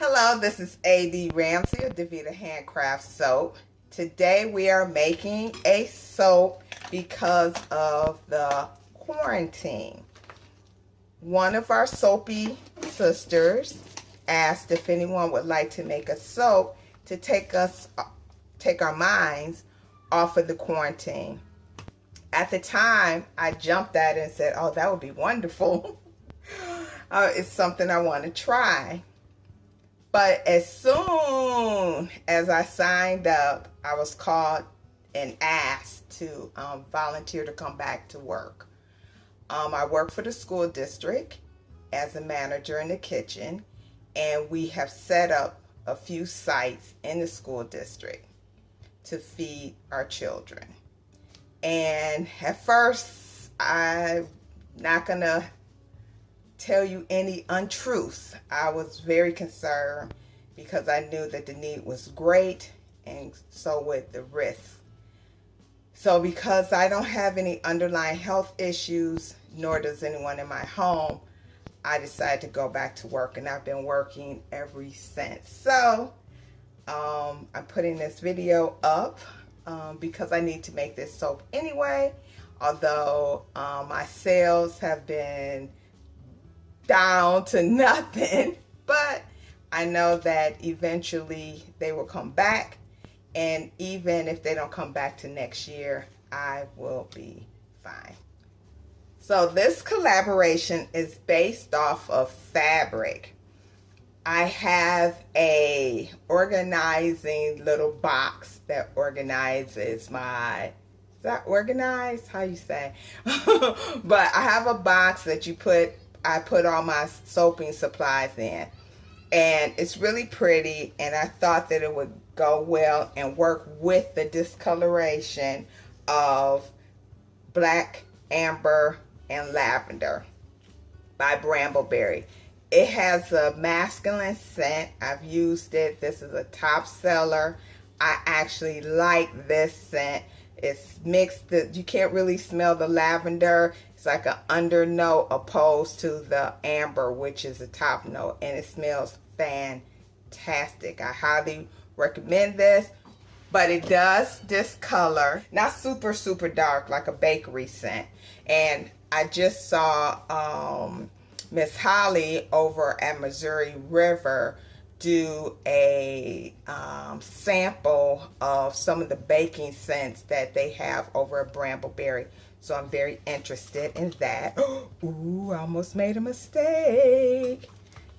Hello, this is A.D. Ramsey of Davita Handcraft Soap. Today we are making a soap because of the quarantine. One of our soapy sisters asked if anyone would like to make a soap to take our minds off of the quarantine. At the time, I jumped at it and said, oh, that would be wonderful. It's something I want to try. But as soon as I signed up, I was called and asked to volunteer to come back to work. I work for the school district as a manager in the kitchen, and we have set up a few sites in the school district to feed our children. And at first, I'm not going to tell you any untruths. I was very concerned because I knew that the need was great, and so with the risk. So because I don't have any underlying health issues, nor does anyone in my home, I decided to go back to work, and I've been working ever since. So I'm putting this video up because I need to make this soap anyway, although my sales have been down to nothing, but I know that eventually they will come back, and even if they don't come back to next year, I will be fine. So this collaboration is based off of fabric. I have a organizing little box that organizes my, is that organized? How you say? But I have a box that I put all my soaping supplies in, and it's really pretty, and I thought that it would go well and work with the discoloration of Black, Amber, and Lavender by Brambleberry. It has a masculine scent. I've used it. This is a top seller. I actually like this scent. It's mixed, you can't really smell the lavender. It's like an undernote opposed to the amber, which is a top note, and it smells fantastic. I highly recommend this, but it does discolor, not super, super dark like a bakery scent. And I just saw Miss Holly over at Missouri River do a sample of some of the baking scents that they have over at Brambleberry. So I'm very interested in that. Ooh, I almost made a mistake.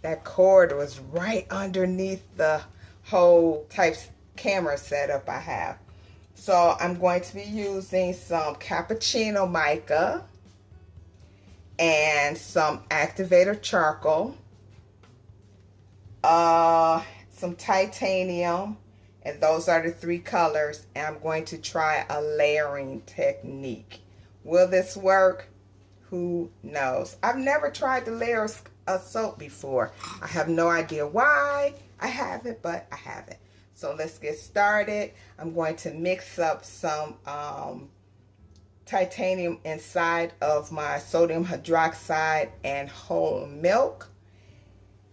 That cord was right underneath the whole type camera setup I have. So I'm going to be using some cappuccino mica and some activator charcoal, some titanium, and those are the three colors. And I'm going to try a layering technique. Will this work? Who knows? I've never tried to layer a soap before. I have no idea why I haven't, but I haven't. So let's get started. I'm going to mix up some titanium inside of my sodium hydroxide and whole milk.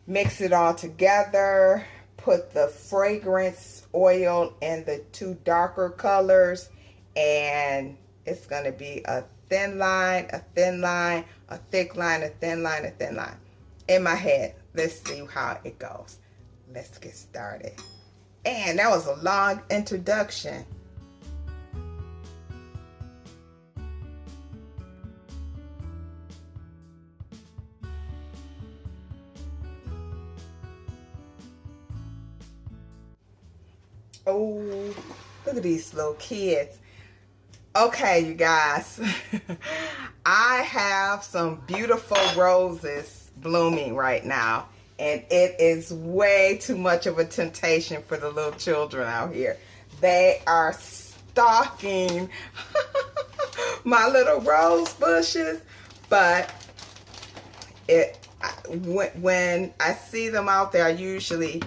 Mix it all together. Put the fragrance oil in the two darker colors, and it's going to be a thin line, a thin line, a thick line, a thin line, a thin line. In my head, let's see how it goes. Let's get started. And that was a long introduction. Oh, look at these little kids. Okay, you guys, I have some beautiful roses blooming right now, and it is way too much of a temptation for the little children out here. They are stalking my little rose bushes, but when I see them out there, I usually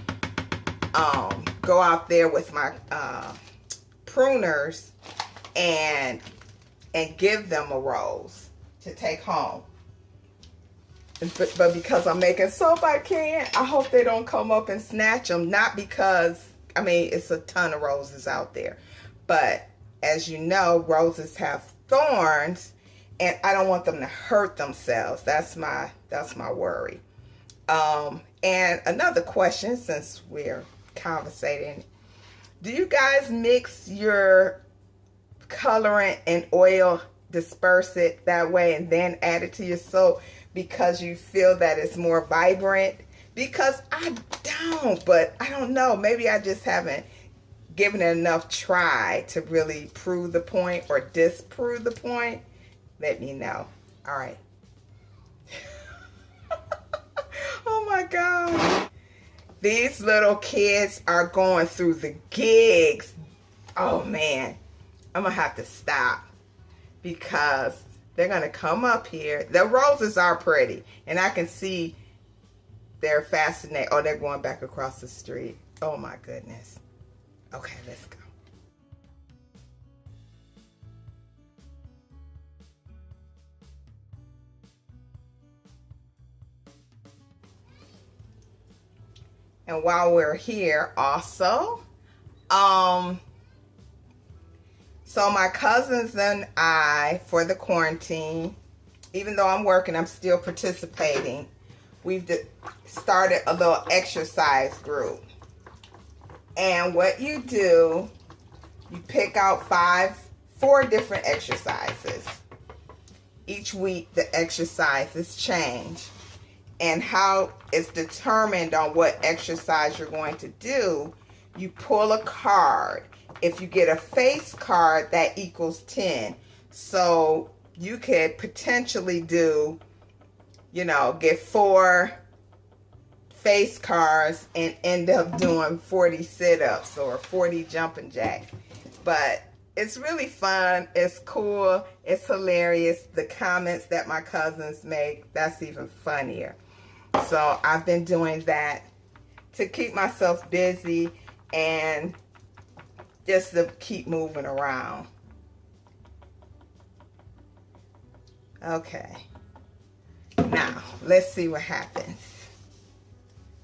go out there with my pruners and give them a rose to take home. but because I'm making soap, I can't. I hope they don't come up and snatch them. Not because, I mean, it's a ton of roses out there. But as you know, roses have thorns, and I don't want them to hurt themselves. That's my worry. And another question, since we're conversating, do you guys mix your colorant and oil, disperse it that way, and then add it to your soap because you feel that it's more vibrant? Because I don't, but I don't know. Maybe I just haven't given it enough try to really prove the point or disprove the point. Let me know. All right. Oh my God. These little kids are going through the gigs. Oh man. I'm going to have to stop because they're going to come up here. The roses are pretty, and I can see they're fascinated. Oh, they're going back across the street. Oh my goodness. Okay, let's go. And while we're here also, so my cousins and I, for the quarantine, even though I'm working, I'm still participating. We've started a little exercise group. And what you do, you pick out 4 different exercises. Each week the exercises change. And how it's determined on what exercise you're going to do, you pull a card. If you get a face card, that equals 10. So you could potentially do, get 4 face cards and end up doing 40 sit-ups or 40 jumping jacks. But it's really fun. It's cool. It's hilarious. The comments that my cousins make, that's even funnier. So I've been doing that to keep myself busy and just to keep moving around. Okay. Now, let's see what happens.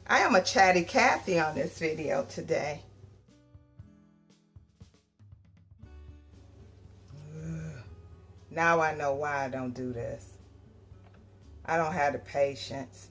I am a chatty Cathy on this video today. Now I know why I don't do this. I don't have the patience.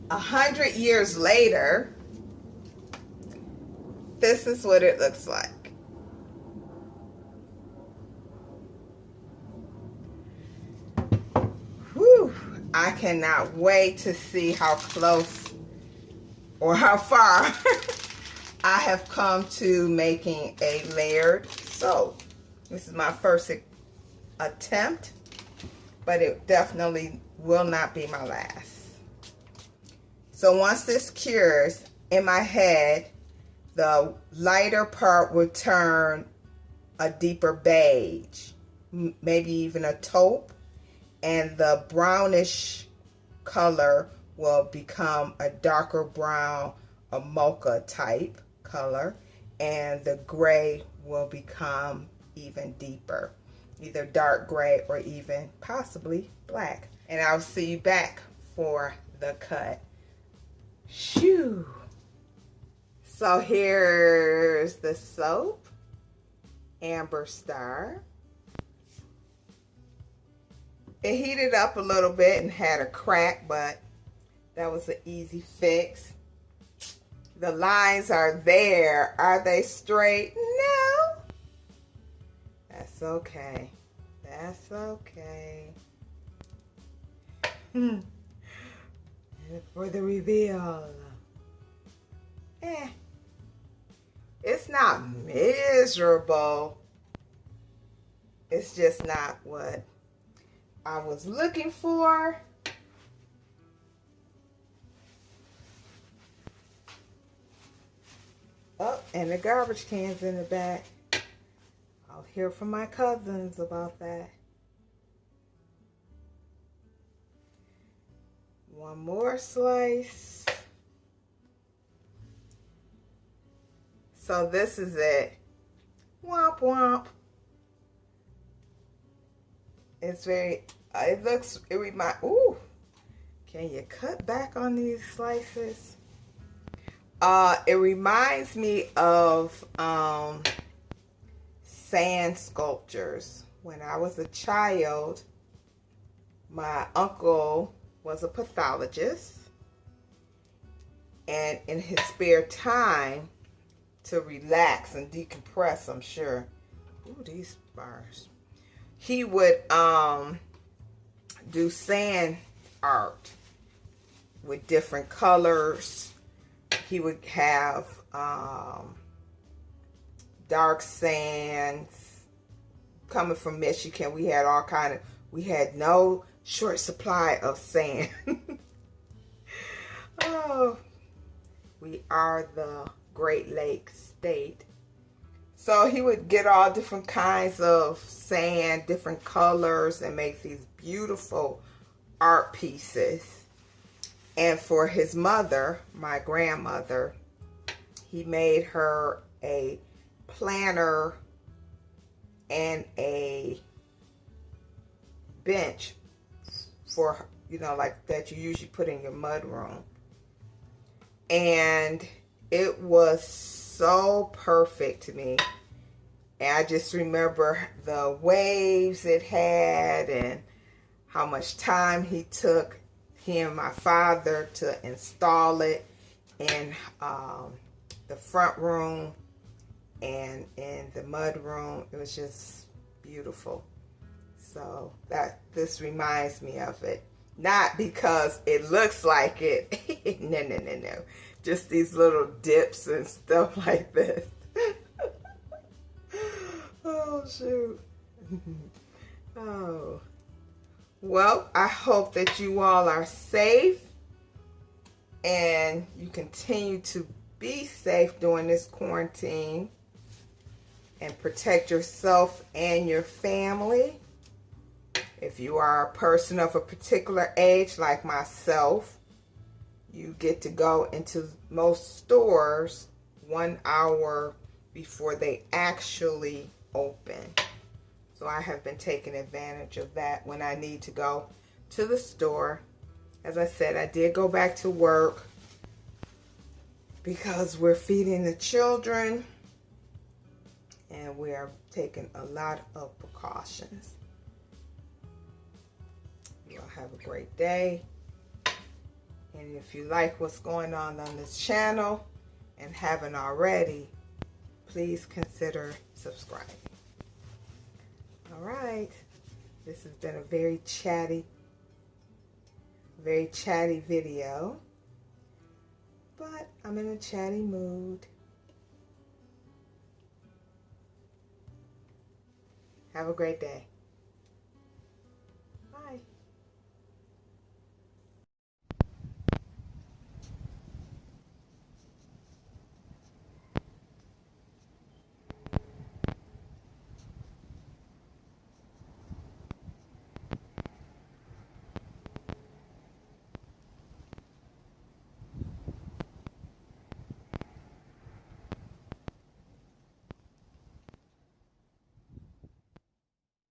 100 years later, this is what it looks like. Whew, I cannot wait to see how close or how far I have come to making a layered soap. This is my first attempt, but it definitely will not be my last. So once this cures, in my head, the lighter part will turn a deeper beige, maybe even a taupe, and the brownish color will become a darker brown, a mocha type color, and the gray will become even deeper, either dark gray or even possibly black. And I'll see you back for the cut. Shoo! So here's the soap, Amber Star. It heated up a little bit and had a crack, but that was an easy fix. The lines are there. Are they straight? No. That's okay. That's okay. And for the reveal. It's not miserable. It's just not what I was looking for. Oh, and the garbage can's in the back. I'll hear from my cousins about that. One more slice. So this is it. Womp womp. It's very, it reminds, ooh. Can you cut back on these slices? It reminds me of sand sculptures. When I was a child, my uncle was a pathologist, and in his spare time to relax and decompress, I'm sure. Ooh, these bars. He would do sand art with different colors. He would have dark sands. Coming from Michigan, we had we had no short supply of sand. Oh, we are the Great Lakes state. So he would get all different kinds of sand, different colors, and make these beautiful art pieces. And for his mother, my grandmother, he made her a planter and a bench for, you know, like that you usually put in your mud room. And it was so perfect to me. And I just remember the waves it had and how much time he took, he and my father, to install it in the front room and in the mud room. It was just beautiful. So this reminds me of it. Not because it looks like it. No. Just these little dips and stuff like this. Oh, shoot. Oh. Well, I hope that you all are safe and you continue to be safe during this quarantine and protect yourself and your family. If you are a person of a particular age like myself, you get to go into most stores 1 hour before they actually open. So I have been taking advantage of that when I need to go to the store. As I said, I did go back to work because we're feeding the children and we are taking a lot of precautions. Y'all have a great day. And if you like what's going on this channel and haven't already, please consider subscribing. All right. This has been a very chatty video. But I'm in a chatty mood. Have a great day.